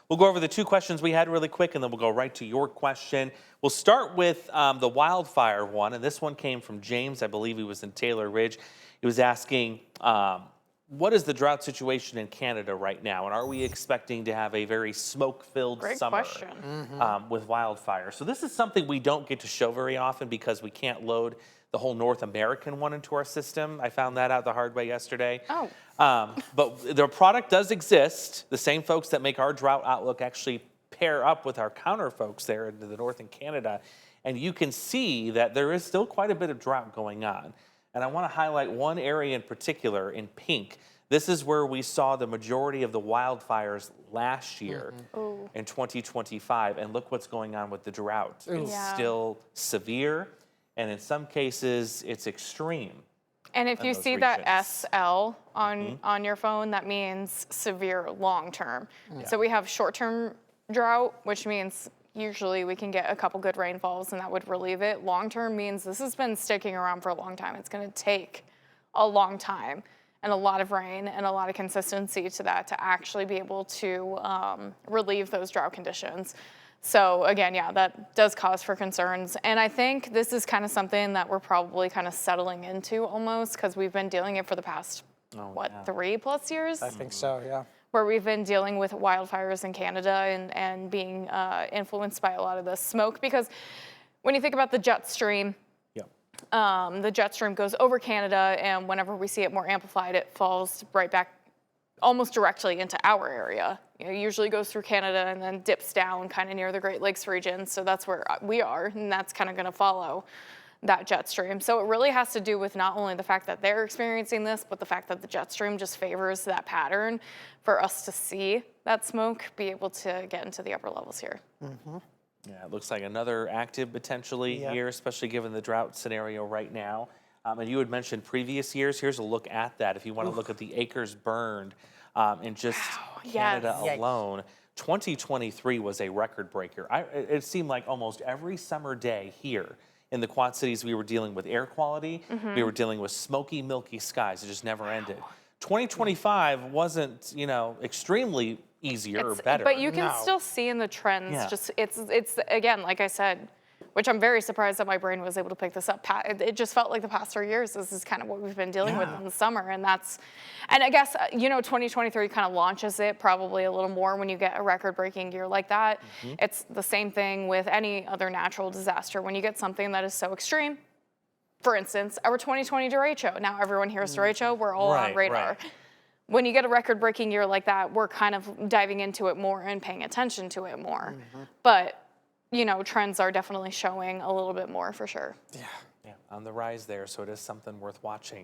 We'll go over the two questions we had really quick, and then we'll go right to your question. We'll start with the wildfire one, and this one came from James. I believe he was in Taylor Ridge. He was asking, what is the drought situation in Canada right now, and are we expecting to have a very smoke-filled summer with wildfire? So this is something we don't get to show very often because we can't load the whole North American one into our system. I found that out the hard way yesterday. Oh. But the product does exist. The same folks that make our drought outlook actually pair up with our counter folks there into the north in Canada. And you can see that there is still quite a bit of drought going on. And I want to highlight one area in particular in pink. This is where we saw the majority of the wildfires last year in 2025. And look what's going on with the drought. It's still severe. And in some cases, it's extreme. And if you see that SL on your phone, that means severe long-term. So we have short-term drought, which means usually we can get a couple good rainfalls and that would relieve it. Long-term means this has been sticking around for a long time. It's going to take a long time and a lot of rain and a lot of consistency to that to actually be able to relieve those drought conditions. So again, yeah, that does cause for concerns. And I think this is kind of something that we're probably kind of settling into almost because we've been dealing it for the past, 3+ years? I think so, yeah. Where we've been dealing with wildfires in Canada and being influenced by a lot of the smoke. Because when you think about the jet stream, the jet stream goes over Canada, and whenever we see it more amplified, it falls right back almost directly into our area. You know, it usually goes through Canada and then dips down kind of near the Great Lakes region. So that's where we are, and that's kind of going to follow that jet stream. So it really has to do with not only the fact that they're experiencing this, but the fact that the jet stream just favors that pattern for us to see that smoke be able to get into the upper levels here. Yeah, it looks like another active potentially here, especially given the drought scenario right now. And you had mentioned previous years. Here's a look at that. If you want to look at the acres burned in just Canada alone, 2023 was a record breaker. It seemed like almost every summer day here in the Quad Cities, we were dealing with air quality. We were dealing with smoky, milky skies. It just never ended. 2025 wasn't, extremely easier or better. But you can still see in the trends, just it's again, like I said, which I'm very surprised that my brain was able to pick this up. It just felt like the past 3 years, this is kind of what we've been dealing with in the summer. And I guess, 2023 kind of launches it probably a little more when you get a record-breaking year like that. It's the same thing with any other natural disaster. When you get something that is so extreme, for instance, our 2020 derecho. Now everyone hears derecho, we're all on radar. When you get a record-breaking year like that, we're kind of diving into it more and paying attention to it more. But trends are definitely showing a little bit more for sure. Yeah, on the rise there, so it is something worth watching.